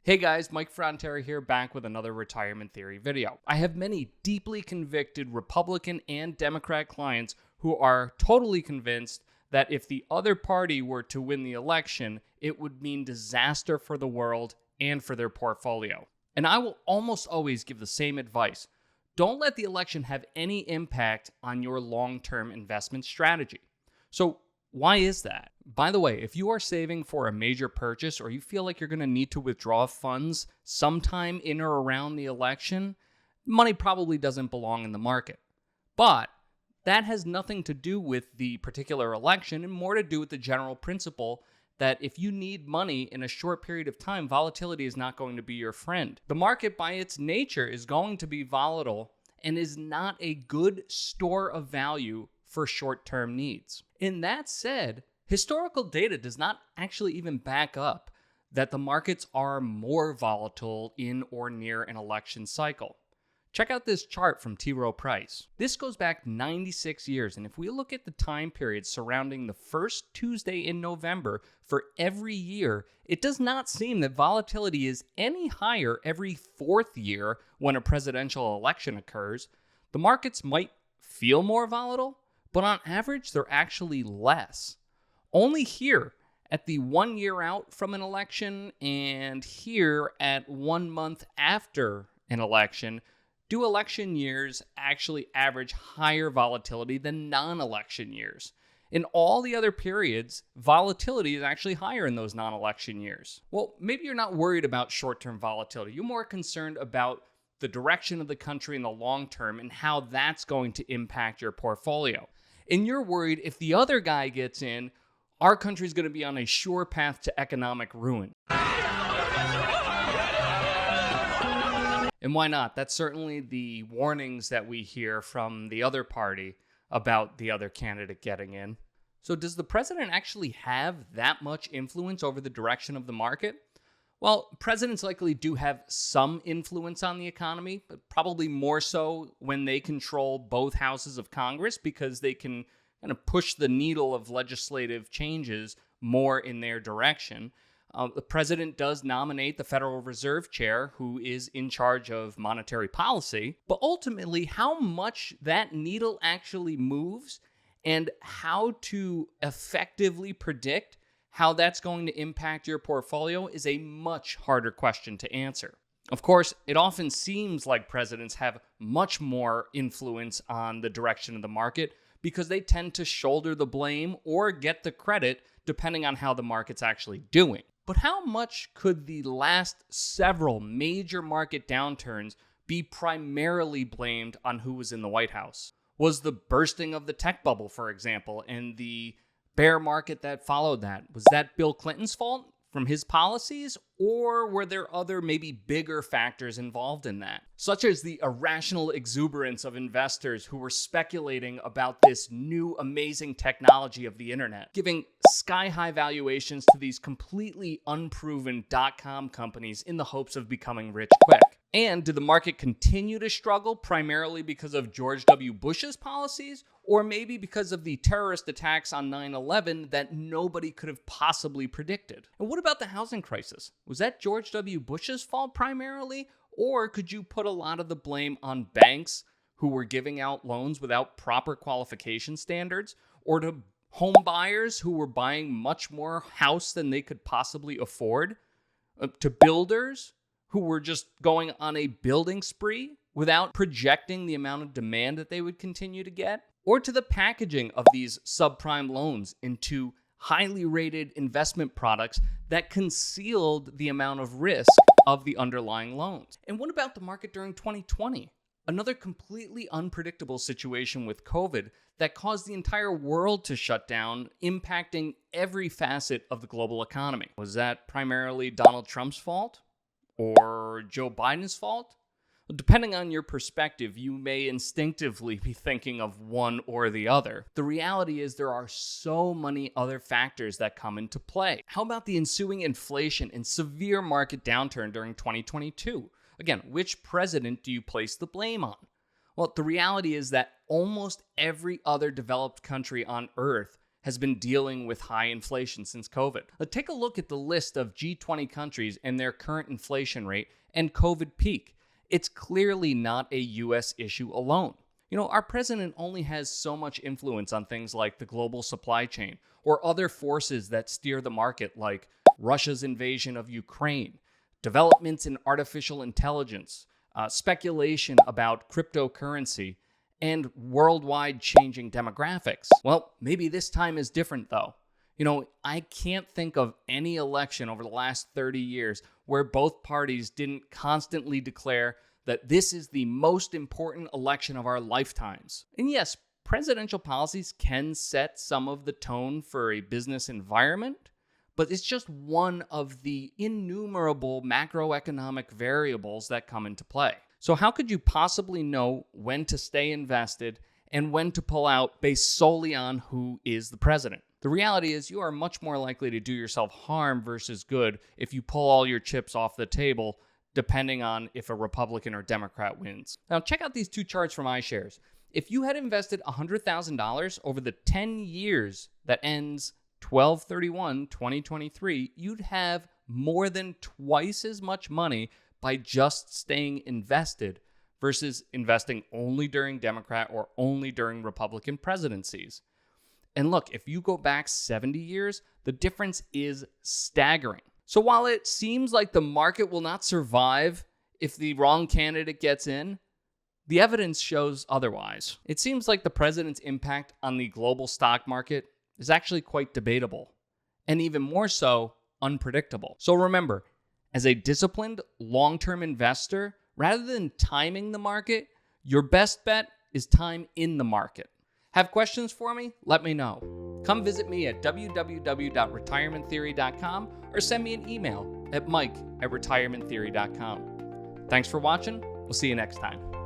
Hey guys, Mike Frontera here, back with another retirement theory video. I have many deeply convicted Republican and Democrat clients who are totally convinced that if the other party were to win the election, it would mean disaster for the world and for their portfolio. And I will almost always give the same advice. Don't let the election have any impact on your long-term investment strategy. So why is that? By the way, if you are saving for a major purchase or you feel like you're going to need to withdraw funds sometime in or around the election, money probably doesn't belong in the market. But that has nothing to do with the particular election and more to do with the general principle that if you need money in a short period of time, volatility is not going to be your friend. The market by its nature is going to be volatile and is not a good store of value for short-term needs. In that said, historical data does not actually even back up that the markets are more volatile in or near an election cycle. Check out this chart from T. Rowe Price. This goes back 96 years, and if we look at the time period surrounding the first Tuesday in November for every year, it does not seem that volatility is any higher every fourth year when a presidential election occurs. The markets might feel more volatile, but on average, they're actually less. Only here at the 1 year out from an election and here at 1 month after an election, do election years actually average higher volatility than non-election years. In all the other periods, volatility is actually higher in those non-election years. Well, maybe you're not worried about short-term volatility. You're more concerned about the direction of the country in the long term and how that's going to impact your portfolio. And you're worried if the other guy gets in, our country's going to be on a sure path to economic ruin. And why not? That's certainly the warnings that we hear from the other party about the other candidate getting in. So does the president actually have that much influence over the direction of the market? Well, presidents likely do have some influence on the economy, but probably more so when they control both houses of Congress because they can kind of push the needle of legislative changes more in their direction. The president does nominate the Federal Reserve Chair, who is in charge of monetary policy, but ultimately how much that needle actually moves and how to effectively predict how that's going to impact your portfolio is a much harder question to answer. Of course, it often seems like presidents have much more influence on the direction of the market because they tend to shoulder the blame or get the credit depending on how the market's actually doing. But how much could the last several major market downturns be primarily blamed on who was in the White House? Was the bursting of the tech bubble, for example, and the bear market that followed that, was that Bill Clinton's fault from his policies, or were there other maybe bigger factors involved in that, such as the irrational exuberance of investors who were speculating about this new amazing technology of the internet, giving sky-high valuations to these completely unproven dot-com companies in the hopes of becoming rich quick? And did the market continue to struggle primarily because of George W. Bush's policies, or maybe because of the terrorist attacks on 9/11 that nobody could have possibly predicted? And what about the housing crisis? Was that George W. Bush's fault primarily, or could you put a lot of the blame on banks who were giving out loans without proper qualification standards, or to home buyers who were buying much more house than they could possibly afford, to builders who were just going on a building spree without projecting the amount of demand that they would continue to get, or to the packaging of these subprime loans into highly rated investment products that concealed the amount of risk of the underlying loans? And what about the market during 2020? Another completely unpredictable situation with COVID that caused the entire world to shut down, impacting every facet of the global economy. Was that primarily Donald Trump's fault? Or Joe Biden's fault? Depending on your perspective, you may instinctively be thinking of one or the other. The reality is there are so many other factors that come into play. How about the ensuing inflation and severe market downturn during 2022? Again, which president do you place the blame on? Well, the reality is that almost every other developed country on Earth has been dealing with high inflation since COVID. Take a look at the list of G20 countries and their current inflation rate and COVID peak. It's clearly not a U.S. issue alone. Our president only has so much influence on things like the global supply chain or other forces that steer the market, like Russia's invasion of Ukraine, developments in artificial intelligence, speculation about cryptocurrency, and worldwide changing demographics. Well, maybe this time is different, though. I can't think of any election over the last 30 years where both parties didn't constantly declare that this is the most important election of our lifetimes. And yes, presidential policies can set some of the tone for a business environment, but it's just one of the innumerable macroeconomic variables that come into play. So how could you possibly know when to stay invested and when to pull out based solely on who is the president? The reality is you are much more likely to do yourself harm versus good if you pull all your chips off the table, depending on if a Republican or Democrat wins. Now, check out these two charts from iShares. If you had invested $100,000 over the 10 years that ends 12/31/2023, you'd have more than twice as much money by just staying invested versus investing only during Democrat or only during Republican presidencies. And look, if you go back 70 years, the difference is staggering. So while it seems like the market will not survive if the wrong candidate gets in, the evidence shows otherwise. It seems like the president's impact on the global stock market is actually quite debatable, and even more so, unpredictable. So remember, as a disciplined long-term investor, rather than timing the market, your best bet is time in the market. Have questions for me? Let me know. Come visit me at www.retirementtheory.com or send me an email at mike@retirementtheory.com. Thanks for watching. We'll see you next time.